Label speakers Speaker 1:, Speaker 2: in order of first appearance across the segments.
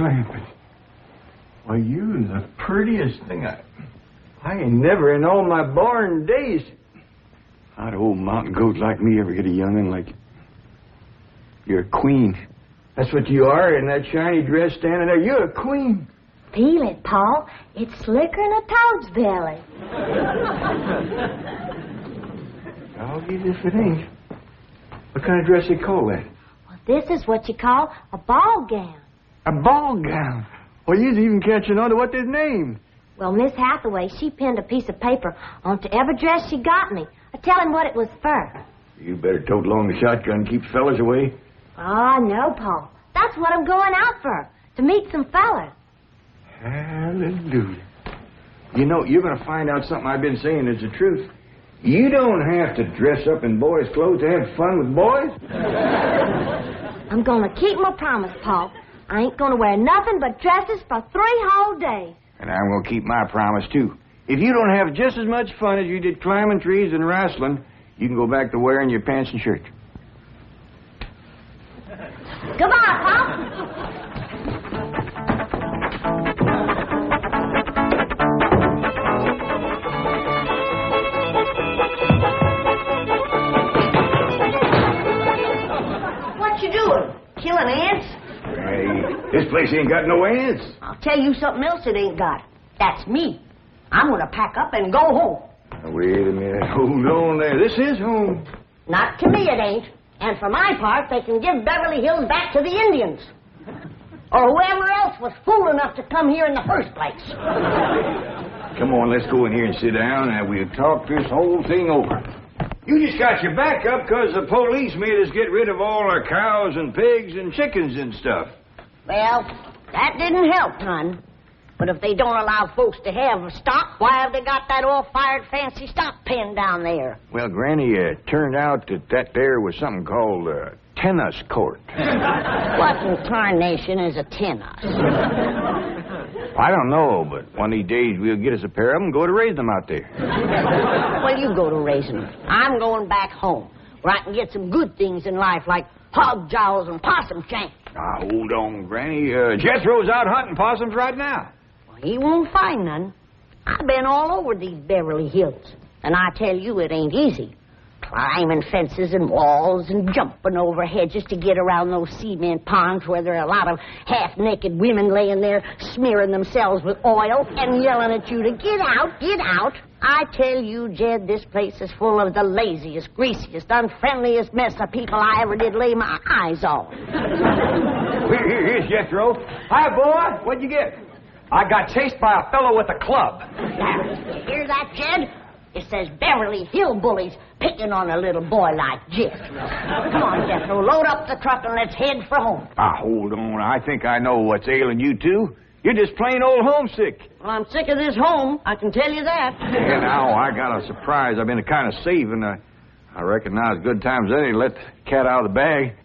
Speaker 1: Clampett. Why, you the prettiest thing I ain't never in all my born days. How'd old mountain goat like me ever get a young'un like you? You're a queen. That's what you are in that shiny dress standing there. You're a queen.
Speaker 2: Feel it, Paul. It's slicker than a toad's belly.
Speaker 1: I'll get it if it ain't. What kind of dress they call that?
Speaker 2: Well, this is what you call a ball gown.
Speaker 1: A ball gown? Well, you's even catching on to what they're named.
Speaker 2: Well, Miss Hathaway, she pinned a piece of paper onto every dress she got me, telling what it was for.
Speaker 1: You better tote along the shotgun and keep fellas away.
Speaker 2: Oh, no, Paul. That's what I'm going out for, to meet some fellas.
Speaker 1: Hallelujah. You know, you're going to find out something I've been saying is the truth. You don't have to dress up in boys' clothes to have fun with boys.
Speaker 2: I'm going to keep my promise, Paul. I ain't going to wear nothing but dresses for 3 whole days.
Speaker 1: And I'm going to keep my promise, too. If you don't have just as much fun as you did climbing trees and wrestling, you can go back to wearing your pants and shirt.
Speaker 2: Goodbye, Paul.
Speaker 3: What you doing? Killing ants?
Speaker 1: Hey, this place ain't got no ants.
Speaker 3: I'll tell you something else it ain't got. That's me. I'm going to pack up and go home.
Speaker 1: Now, wait a minute. Hold on there. This is home.
Speaker 3: Not to me, it ain't. And for my part, they can give Beverly Hills back to the Indians. Or whoever else was fool enough to come here in the first place.
Speaker 1: Come on, let's go in here and sit down, and we'll talk this whole thing over. You just got your back up because the police made us get rid of all our cows and pigs and chickens and stuff.
Speaker 3: Well, that didn't help none. But if they don't allow folks to have stock, why have they got that all-fired fancy stock pen down there?
Speaker 1: Well, Granny, it turned out that there was something called a tennis court.
Speaker 3: What in tarnation is a tennis?
Speaker 1: I don't know, but one of these days we'll get us a pair of them and go to raise them out there.
Speaker 3: Well, you go to raising them. I'm going back home, where I can get some good things in life, like hog jowls and possum shank.
Speaker 1: Now, hold on, Granny. Jethro's out hunting possums right now.
Speaker 3: He won't find none. I've been all over these Beverly Hills, and I tell you it ain't easy. Climbing fences and walls and jumping over hedges to get around those cement ponds where there are a lot of half-naked women laying there smearing themselves with oil and yelling at you to get out, get out. I tell you, Jed, this place is full of the laziest, greasiest, unfriendliest mess of people I ever did lay my eyes on.
Speaker 1: Here's Jethro. Hi, boy. What'd you get?
Speaker 4: I got chased by a fellow with a club.
Speaker 3: Now, you hear that, Jed? It says Beverly Hillbillies picking on a little boy like Jethro. Come on, Jethro, load up the truck and let's head for home.
Speaker 1: Hold on. I think I know what's ailing you two. You're just plain old homesick.
Speaker 3: Well, I'm sick of this home, I can tell you that.
Speaker 1: Yeah, now, I got a surprise. I've been kind of saving. I reckon now it's good times any to let the cat out of the bag.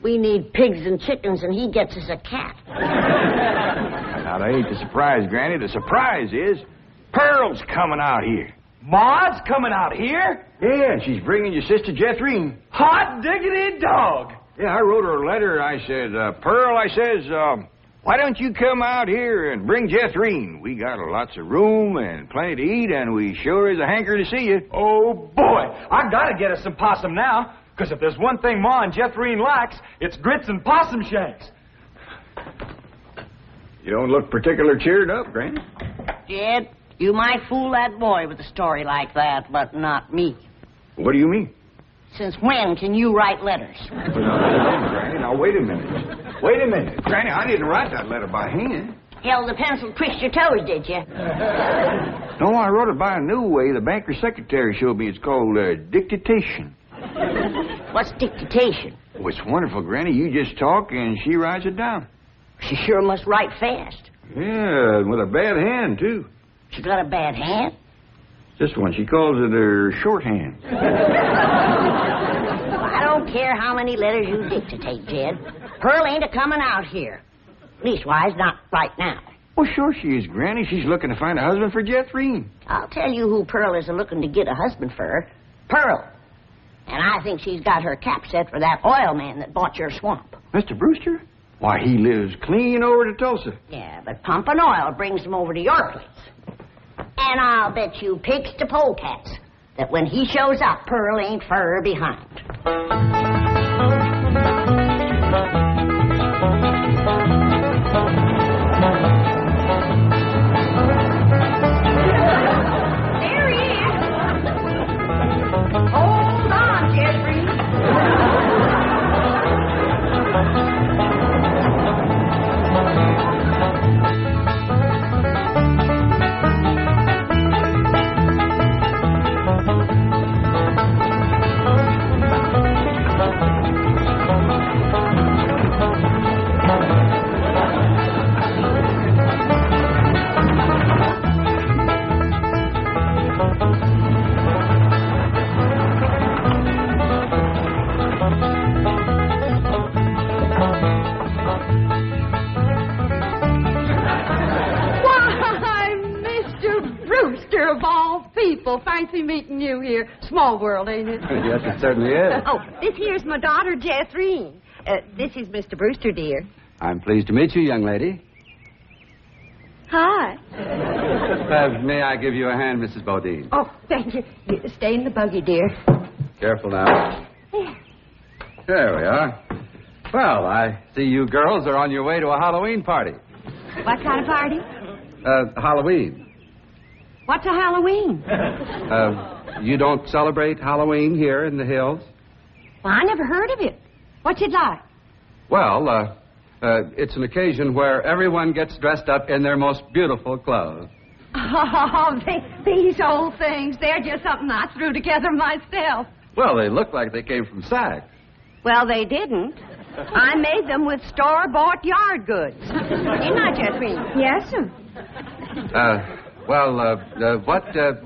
Speaker 3: We need pigs and chickens, and he gets us a cat.
Speaker 1: Now, that ain't the surprise, Granny. The surprise is Pearl's coming out here.
Speaker 4: Maud's coming out here?
Speaker 1: Yeah, and she's bringing your sister Jethrine.
Speaker 4: Hot diggity dog.
Speaker 1: Yeah, I wrote her a letter. I said, Pearl, I says, why don't you come out here and bring Jethrine? We got lots of room and plenty to eat, and we sure is a hanker to see you.
Speaker 4: Oh, boy. I gotta get us some possum now, because if there's one thing Ma and Jethrine likes, it's grits and possum shanks.
Speaker 1: You don't look particular cheered up, Granny.
Speaker 3: Jed, you might fool that boy with a story like that, but not me.
Speaker 1: What do you mean?
Speaker 3: Since when can you write letters?
Speaker 1: Granny, now wait a minute. Wait a minute. Granny, I didn't write that letter by hand.
Speaker 3: Held the pencil twist your toes, did you?
Speaker 1: No, I wrote it by a new way. The banker's secretary showed me. It's called dictation.
Speaker 3: What's dictation?
Speaker 1: Oh, it's wonderful, Granny. You just talk and she writes it down.
Speaker 3: She sure must write fast.
Speaker 1: Yeah, with a bad hand, too.
Speaker 3: She got a bad hand?
Speaker 1: This one, she calls it her shorthand.
Speaker 3: I don't care how many letters you dictate, Jed. Pearl ain't a-coming out here. Leastwise, not right now.
Speaker 1: Well, sure she is, Granny. She's looking to find a husband for Jethrine.
Speaker 3: I'll tell you who Pearl is looking to get a husband for her. Pearl. And I think she's got her cap set for that oil man that bought your swamp.
Speaker 1: Mr. Brewster? Why, he lives clean over to Tulsa.
Speaker 3: Yeah, but pumping oil brings him over to your place. And I'll bet you pigs to polecats that when he shows up, Pearl ain't fur behind.
Speaker 5: There he is. Hold on, Jeffrey. Fancy meeting you here. Small world, ain't it?
Speaker 6: Yes, it certainly is.
Speaker 5: Oh, this here's my daughter, Jethreen. This is Mr. Brewster, dear.
Speaker 6: I'm pleased to meet you, young lady.
Speaker 5: Hi.
Speaker 6: May I give you a hand, Mrs. Bodine?
Speaker 5: Oh, thank you. Stay in the buggy, dear.
Speaker 6: Careful now. There we are. Well, I see you girls are on your way to a Halloween party.
Speaker 5: What kind of party?
Speaker 6: Halloween.
Speaker 5: What's a Halloween?
Speaker 6: You don't celebrate Halloween here in the hills?
Speaker 5: Well, I never heard of it. What's it like?
Speaker 6: Well, it's an occasion where everyone gets dressed up in their most beautiful clothes.
Speaker 5: Oh, these old things, they're just something I threw together myself.
Speaker 6: Well, they look like they came from Saks.
Speaker 5: Well, they didn't. I made them with store-bought yard goods. Didn't I, Jethreen? Yes, sir.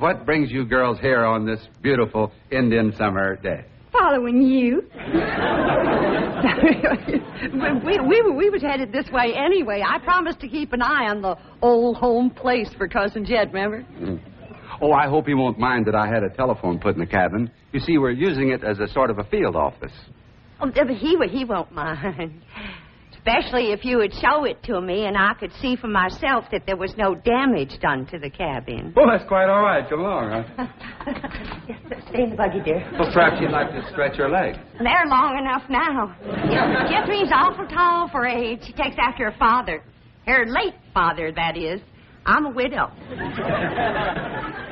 Speaker 6: What brings you girls here on this beautiful Indian summer day?
Speaker 5: Following you. we was headed this way anyway. I promised to keep an eye on the old home place for Cousin Jed, remember?
Speaker 6: Mm. Oh, I hope he won't mind that I had a telephone put in the cabin. You see, we're using it as a sort of a field office.
Speaker 5: Oh, but he won't mind. Especially if you would show it to me and I could see for myself that there was no damage done to the cabin.
Speaker 6: Well, that's quite all right. Come along, huh?
Speaker 5: Stay in the buggy, dear.
Speaker 6: Well, perhaps you'd like to stretch your legs.
Speaker 5: They're long enough now. Jethreen's awful tall for her age. She takes after her father. Her late father, that is. I'm a widow.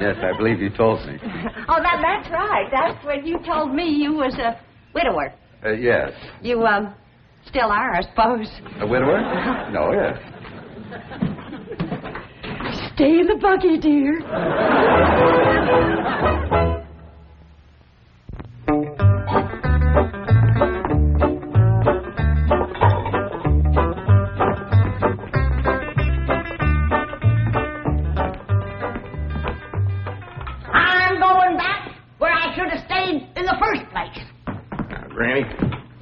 Speaker 6: Yes, I believe you told me.
Speaker 5: Oh, that's right. That's when you told me you was a widower.
Speaker 6: Yes.
Speaker 5: You, still are, I suppose.
Speaker 6: A widower? No, yes.
Speaker 5: Stay in the buggy, dear.
Speaker 3: I'm going back where I should have stayed in the first place.
Speaker 1: Granny,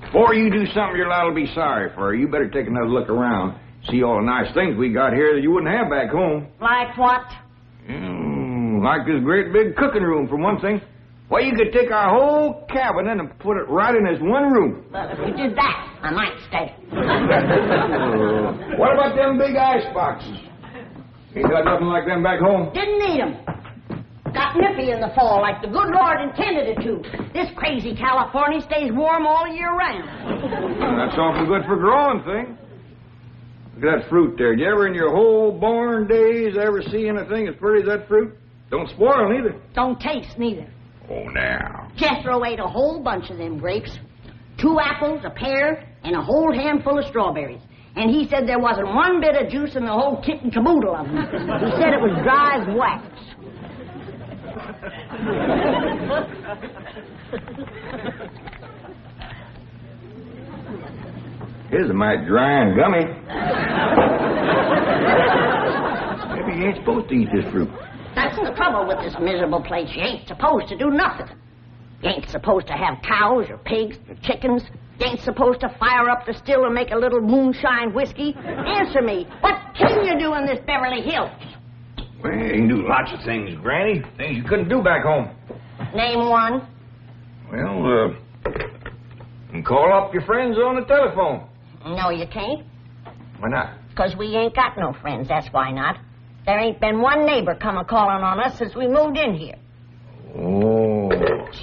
Speaker 1: before you do something your lad will be sorry for, you better take another look around. See all the nice things we got here that you wouldn't have back home.
Speaker 3: Like what?
Speaker 1: Like this great big cooking room, for one thing. Why, you could take our whole cabin in and put it right in this one room.
Speaker 3: Well, if you did that, I might stay.
Speaker 1: What about them big ice boxes? Ain't got nothing like them back home.
Speaker 3: Didn't need 'em. Got nippy in the fall like the good Lord intended it to. This crazy California stays warm all year round.
Speaker 1: That's awful good for growing things. Look at that fruit there. Did you ever in your whole born days ever see anything as pretty as that fruit? Don't spoil neither.
Speaker 3: Don't taste neither.
Speaker 1: Oh, now.
Speaker 3: Jethro ate a whole bunch of them grapes. 2 apples, a pear, and a whole handful of strawberries. And he said there wasn't one bit of juice in the whole kit and caboodle of them. He said it was dry as wax.
Speaker 1: Here's a mighty dry and gummy. Maybe you ain't supposed to eat this fruit.
Speaker 3: That's the trouble with this miserable place. You ain't supposed to do nothing. You ain't supposed to have cows or pigs or chickens. You ain't supposed to fire up the still and make a little moonshine whiskey. Answer me, what can you do in this Beverly Hills?
Speaker 1: Well, you can do lots of things, Granny. Things you couldn't do back home.
Speaker 3: Name one.
Speaker 1: Well, you can call up your friends on the telephone.
Speaker 3: No, you can't.
Speaker 1: Why not?
Speaker 3: Because we ain't got no friends, that's why not. There ain't been one neighbor come a-calling on us since we moved in here.
Speaker 1: Oh,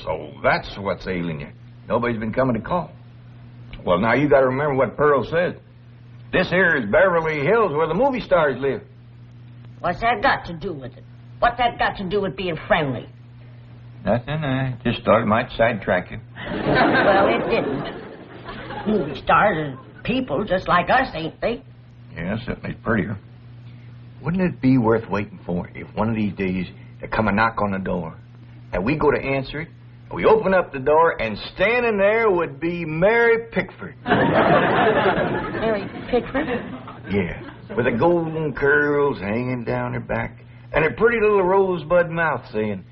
Speaker 1: so that's what's ailing you. Nobody's been coming to call. Well, now you got to remember what Pearl said. This here is Beverly Hills where the movie stars live.
Speaker 3: What's that got to do with it? What's that got to do with being friendly?
Speaker 1: Nothing. I just thought it might sidetrack you.
Speaker 3: Well, it didn't. Movie stars are people just like us, ain't they?
Speaker 1: Yeah, certainly prettier. Wouldn't it be worth waiting for if one of these days they come a knock on the door and we go to answer it, and we open up the door and standing there would be Mary Pickford.
Speaker 3: Mary Pickford?
Speaker 1: Yeah, with the golden curls hanging down her back and her pretty little rosebud mouth saying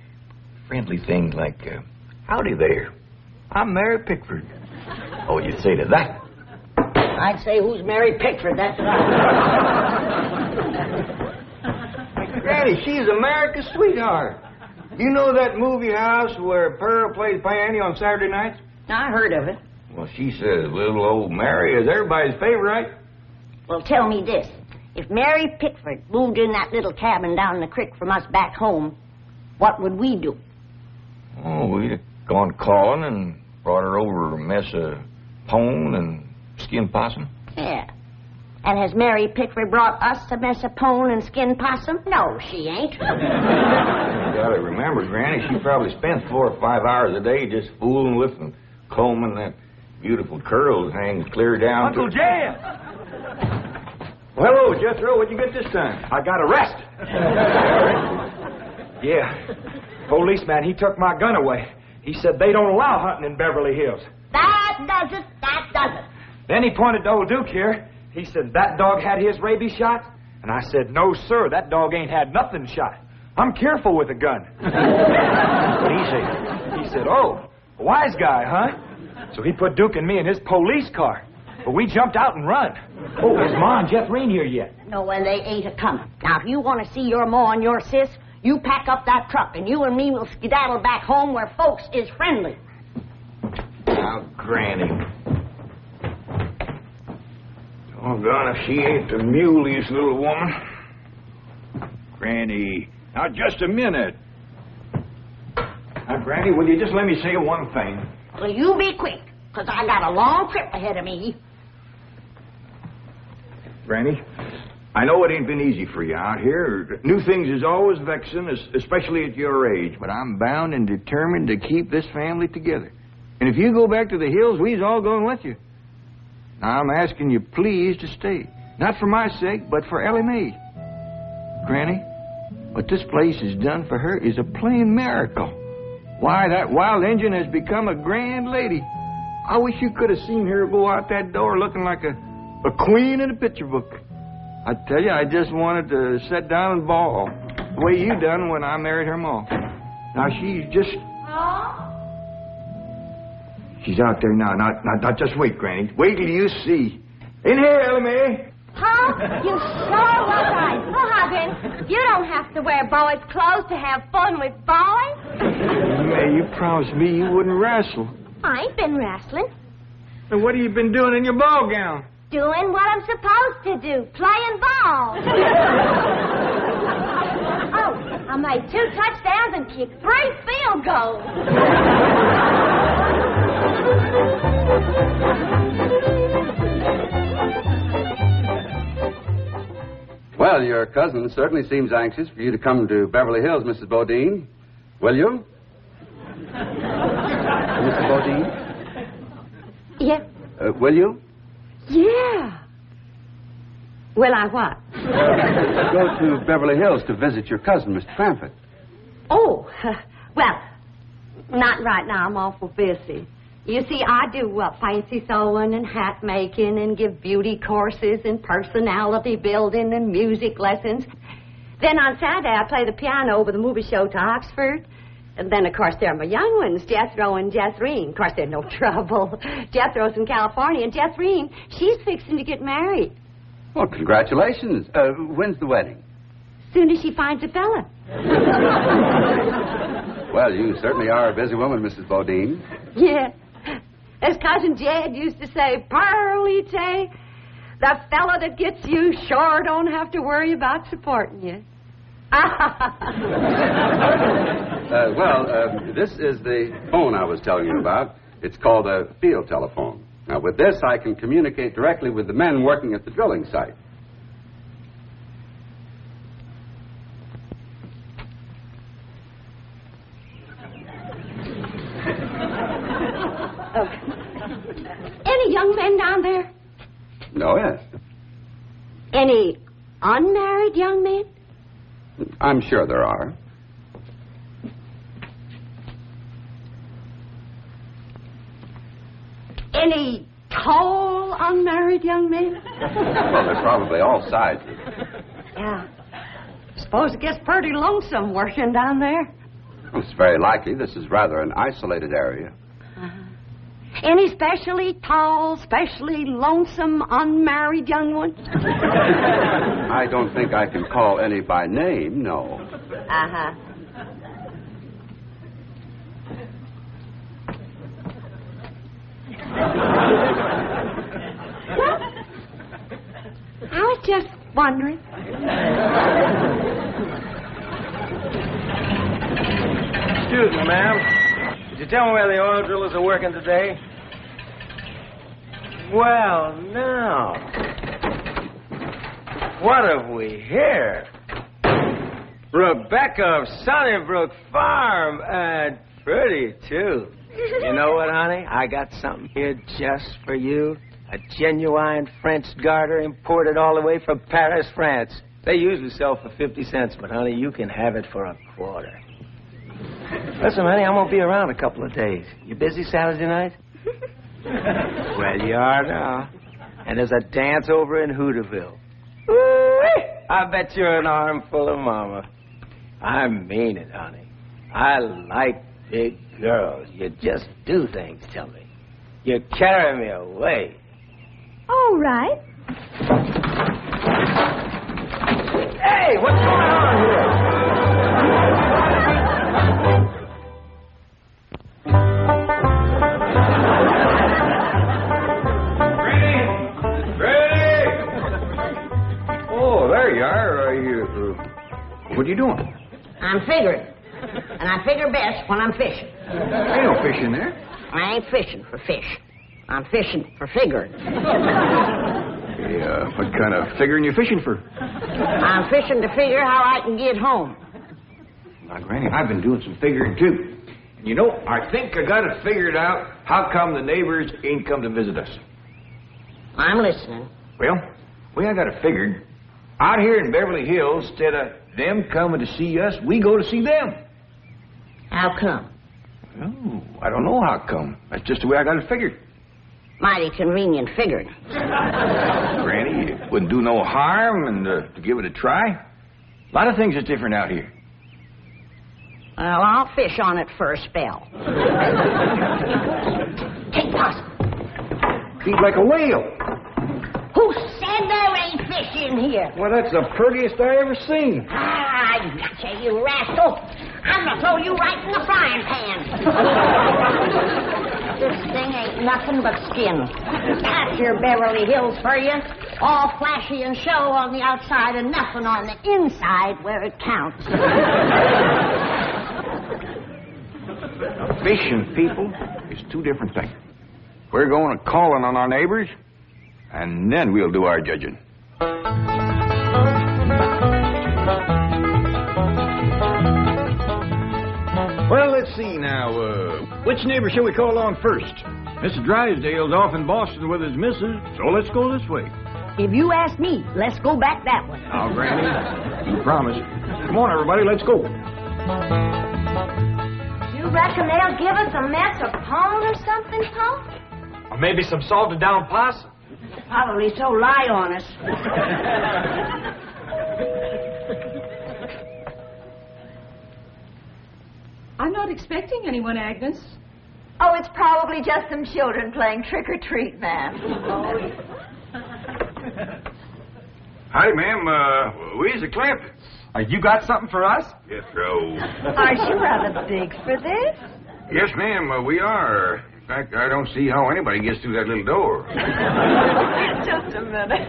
Speaker 1: friendly things like, howdy there, I'm Mary Pickford. Oh, you'd say to that?
Speaker 3: I'd say, who's Mary Pickford? That's right.
Speaker 1: Granny, she's America's sweetheart. You know that movie house where Pearl plays piano on Saturday nights?
Speaker 3: I heard of it.
Speaker 1: Well, she says little old Mary is everybody's favorite.
Speaker 3: Well, tell me this. If Mary Pickford moved in that little cabin down the creek from us back home, what would we do?
Speaker 1: Oh, we'd have gone calling and brought her over a mess of pone and skinned possum.
Speaker 3: Yeah. And has Mary Pickford brought us a mess of pone and skinned possum? No, she ain't.
Speaker 1: You gotta remember, Granny, she probably spends 4 or 5 hours a day just fooling with and combing that beautiful curls hangs clear down
Speaker 4: Uncle
Speaker 1: to...
Speaker 4: Jam!
Speaker 1: Well, hello, Jethro. What'd you get this time?
Speaker 4: I got arrested. Yeah. Policeman, he took my gun away. He said they don't allow hunting in Beverly Hills.
Speaker 3: That does it. That does it.
Speaker 4: Then he pointed to old Duke here. He said, that dog had his rabies shot? And I said, no, sir, that dog ain't had nothing shot. I'm careful with a gun. What'd he say? He said, oh, a wise guy, huh? So he put Duke and me in his police car. But we jumped out and run. Oh, is Ma and Jeff Reen here yet?
Speaker 3: No, and they ain't a-coming. Now, if you want to see your ma and your sis, you pack up that truck, and you and me will skedaddle back home where folks is friendly.
Speaker 1: Now, Granny. Doggone if she ain't the muleyest little woman. Granny, now just a minute. Now, Granny, will you just let me say one thing?
Speaker 3: Well, you be quick, because I got a long trip ahead of me.
Speaker 1: Granny, I know it ain't been easy for you out here. New things is always vexing, especially at your age. But I'm bound and determined to keep this family together. And if you go back to the hills, we's all going with you. Now, I'm asking you, please, to stay. Not for my sake, but for Ellie Mae. Granny, what this place has done for her is a plain miracle. Why, that wild Injun has become a grand lady. I wish you could have seen her go out that door looking like a queen in a picture book. I tell you, I just wanted to sit down and bawl, the way you done when I married her ma. Now, she's just... She's out there now. Now, just wait, Granny. Wait till you see. In here, Ellie Mae.
Speaker 2: Huh? You sure was right. Well, Hobby, you don't have to wear boys' clothes to have fun with boys.
Speaker 1: May, you promised me you wouldn't wrestle.
Speaker 2: I ain't been wrestling.
Speaker 1: Now, what have you been doing in your ball gown?
Speaker 2: Doing what I'm supposed to do, playing ball. Oh, I made 2 touchdowns and kicked 3 field goals.
Speaker 6: Well, your cousin certainly seems anxious for you to come to Beverly Hills, Mrs. Bodine. Will you? Mrs. Bodine?
Speaker 5: Yeah.
Speaker 6: Will you?
Speaker 5: Yeah. Will I what?
Speaker 6: Go to Beverly Hills to visit your cousin, Mr. Clampett.
Speaker 5: Oh, well, not right now. I'm awful busy. You see, I do fancy sewing and hat making and give beauty courses and personality building and music lessons. Then on Saturday, I play the piano over the movie show to Oxford. And then, of course, there are my young ones, Jethro and Jethreen. Of course, they're no trouble. Jethro's in California, and Jethreen, she's fixing to get married.
Speaker 6: Well, congratulations. When's the wedding?
Speaker 5: Soon as she finds a fella.
Speaker 6: Well, you certainly are a busy woman, Mrs. Bodine.
Speaker 5: Yeah. As Cousin Jed used to say, Pearly Tay, the fella that gets you sure don't have to worry about supporting you.
Speaker 6: This is the phone I was telling you about. It's called a field telephone. Now, with this, I can communicate directly with the men working at the drilling site.
Speaker 5: Any young men down there?
Speaker 6: No, yes.
Speaker 5: Any unmarried young men?
Speaker 6: I'm sure there are.
Speaker 5: Any tall unmarried young men?
Speaker 6: Well, they're probably all sizes.
Speaker 5: Yeah. Suppose it gets pretty lonesome working down there.
Speaker 6: Well, it's very likely. This is rather an isolated area.
Speaker 5: Any specially tall, specially lonesome, unmarried young ones?
Speaker 6: I don't think I can call any by name, no.
Speaker 5: Uh-huh. Well, I was just wondering.
Speaker 1: Excuse me, ma'am. Could you tell me where the oil drillers are working today? Well, now. What have we here? Rebecca of Sunnybrook Farm, and pretty, too. You know what, honey? I got something here just for you. A genuine French garter imported all the way from Paris, France. They usually sell for 50 cents, but, honey, you can have it for a quarter. Listen, honey, I'm going to be around a couple of days. You busy Saturday night? Well, you are now. And there's a dance over in Hooterville. Ooh-wee! I bet you're an armful of mama. I mean it, honey. I like big girls. You just do things to me. You carry me away.
Speaker 2: All right.
Speaker 1: Hey, what's going on here? There you are. What are you doing?
Speaker 3: I'm figuring. And I figure best when I'm fishing.
Speaker 1: Ain't no fish in there.
Speaker 3: I ain't fishing for fish. I'm fishing for figuring.
Speaker 1: Yeah, what kind of figuring you fishing for?
Speaker 3: I'm fishing to figure how I can get home.
Speaker 1: Now, Granny, I've been doing some figuring, too. And you know, I think I got it figured out how come the neighbors ain't come to visit us.
Speaker 3: I'm listening.
Speaker 1: Well, I got it figured. Out here in Beverly Hills, instead of them coming to see us, we go to see them.
Speaker 3: How come?
Speaker 1: Oh, I don't know how come. That's just the way I got it figured.
Speaker 3: Mighty convenient figuring.
Speaker 1: Granny, it wouldn't do no harm and to give it a try. A lot of things is different out here.
Speaker 3: Well, I'll fish on it for a spell. Take possum.
Speaker 1: Feed like a whale.
Speaker 3: Who said there ain't fish in here?
Speaker 1: Well, that's the prettiest I ever seen.
Speaker 3: I gotcha, you rascal. I'm gonna throw you right in the frying pan. This thing ain't nothing but skin. That's your Beverly Hills for you. All flashy and show on the outside and nothing on the inside where it counts.
Speaker 1: Fish and people is two different things. We're going to calling on our neighbors, and then we'll do our judging. Well, let's see now. Which neighbor shall we call on first? Mr. Drysdale's off in Boston with his missus, so let's go this way.
Speaker 3: If you ask me, let's go back that way.
Speaker 1: Now, Granny, you promise. Come on, everybody, let's go.
Speaker 2: You reckon they'll give us a mess of pone or something, Pop?
Speaker 4: Or maybe some salted down possum.
Speaker 3: Probably so lie on us.
Speaker 7: I'm not expecting anyone, Agnes.
Speaker 2: Oh, it's probably just some children playing trick-or-treat, ma'am.
Speaker 1: Howdy, ma'am. We's the clampett.
Speaker 4: You got something for us?
Speaker 1: Yes, sir.
Speaker 2: Aren't you rather big for this?
Speaker 1: Yes, ma'am, we are. In fact, I don't see how anybody gets through that little door.
Speaker 8: Just a minute.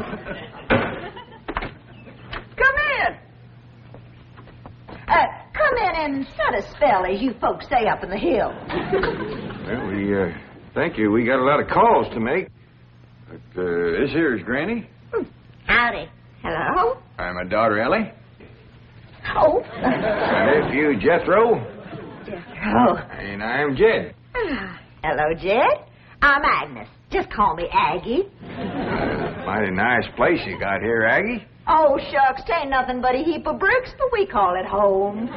Speaker 8: Come in. Come in and set a spell, as you folks say up in the hill.
Speaker 1: Well, thank you. We got a lot of calls to make. But, this here is Granny.
Speaker 3: Howdy.
Speaker 8: Hello?
Speaker 1: I'm my daughter, Ellie.
Speaker 8: Oh.
Speaker 1: My nephew, Jethro.
Speaker 8: Jethro.
Speaker 1: And I'm Jed.
Speaker 8: Hello, Jed. I'm Agnes. Just call me Aggie.
Speaker 1: Mighty nice place you got here, Aggie.
Speaker 8: Oh, shucks, 'tain't nothing but a heap of bricks, but we call it home.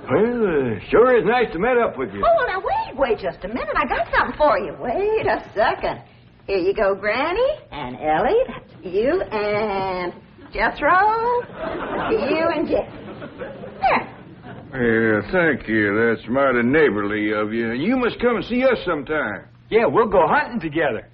Speaker 1: Well, sure is nice to meet up with you.
Speaker 8: Oh, well, now, wait just a minute. I got something for you. Wait a second. Here you go, Granny, and Ellie, that's you, and Jethro, you and Jed. There.
Speaker 1: Well, thank you. That's mighty neighborly of you. And you must come and see us sometime.
Speaker 4: Yeah, we'll go hunting together.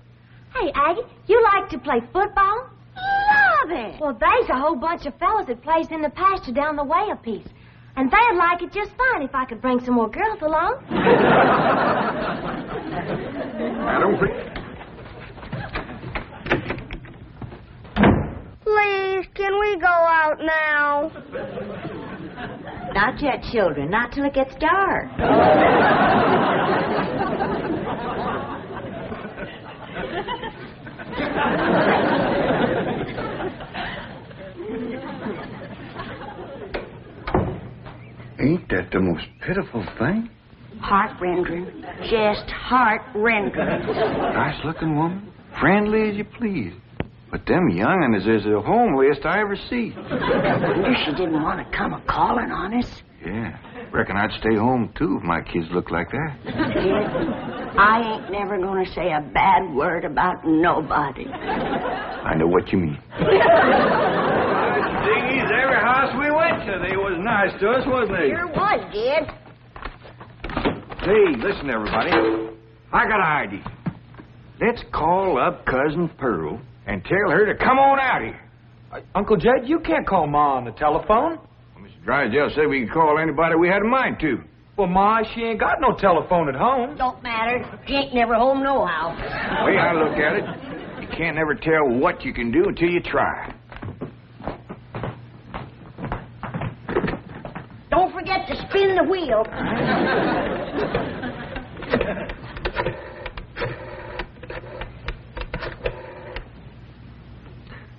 Speaker 2: Hey, Aggie, you like to play football?
Speaker 3: Love it.
Speaker 2: Well, there's a whole bunch of fellas that plays in the pasture down the way a piece. And they'd like it just fine if I could bring some more girls along.
Speaker 1: I don't think...
Speaker 2: Please, can we go out now?
Speaker 8: Not yet, children. Not till it gets dark.
Speaker 1: Ain't that the most pitiful thing?
Speaker 3: Heart-rendering. Just heart-rendering.
Speaker 1: Nice-looking woman. Friendly as you please. But them young'uns is the homeliest I ever see.
Speaker 3: Wonder she didn't want to come a-calling on us.
Speaker 1: Yeah. Reckon I'd stay home, too, if my kids looked like that.
Speaker 3: I ain't never going to say a bad word about nobody.
Speaker 1: I know what you mean.
Speaker 9: Diggies, every house we went to, they was nice to us, wasn't they?
Speaker 3: Sure was, Dad.
Speaker 1: Hey, listen, everybody. I got an idea. Let's call up Cousin Pearl and tell her to come on out here.
Speaker 4: Uncle Jed, you can't call Ma on the telephone.
Speaker 1: Well, Mr. Drysdale said we could call anybody we had a mind to.
Speaker 4: Well, Ma, she ain't got no telephone at home.
Speaker 3: Don't matter. She ain't never home nohow.
Speaker 1: The way I look at it, you can't never tell what you can do until you try.
Speaker 3: Don't forget to spin the wheel.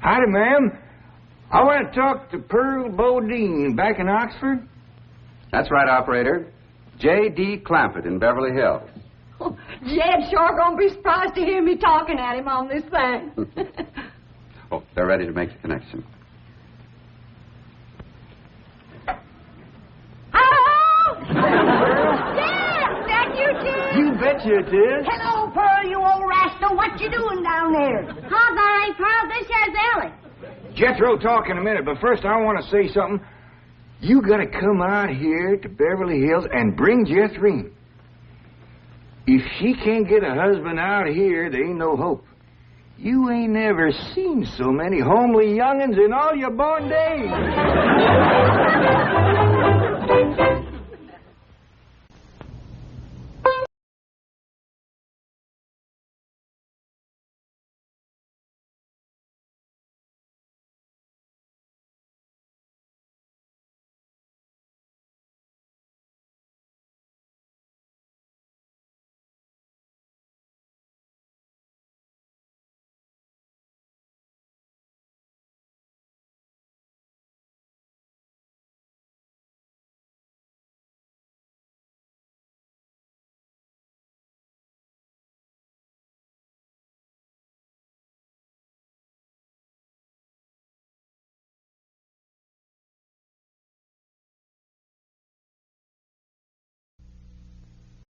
Speaker 1: Howdy, ma'am. I want to talk to Pearl Bodine back in Oxford.
Speaker 6: That's right, operator. J.D. Clampett in Beverly Hills.
Speaker 5: Oh, Jed's sure gonna be surprised to hear me talking at him on this thing.
Speaker 6: Oh, they're ready to make the connection.
Speaker 5: Hello? Jed! That you, Jed?
Speaker 1: You betcha it is.
Speaker 3: Hello, Pearl, you old rascal. What you doing down there?
Speaker 2: Huh, that ain't Pearl. This here's Ellie.
Speaker 1: Jethro talk in a minute, but first I want to say something. You got to come out here to Beverly Hills and bring Jethrine. If she can't get a husband out here, there ain't no hope. You ain't never seen so many homely young'uns in all your born days.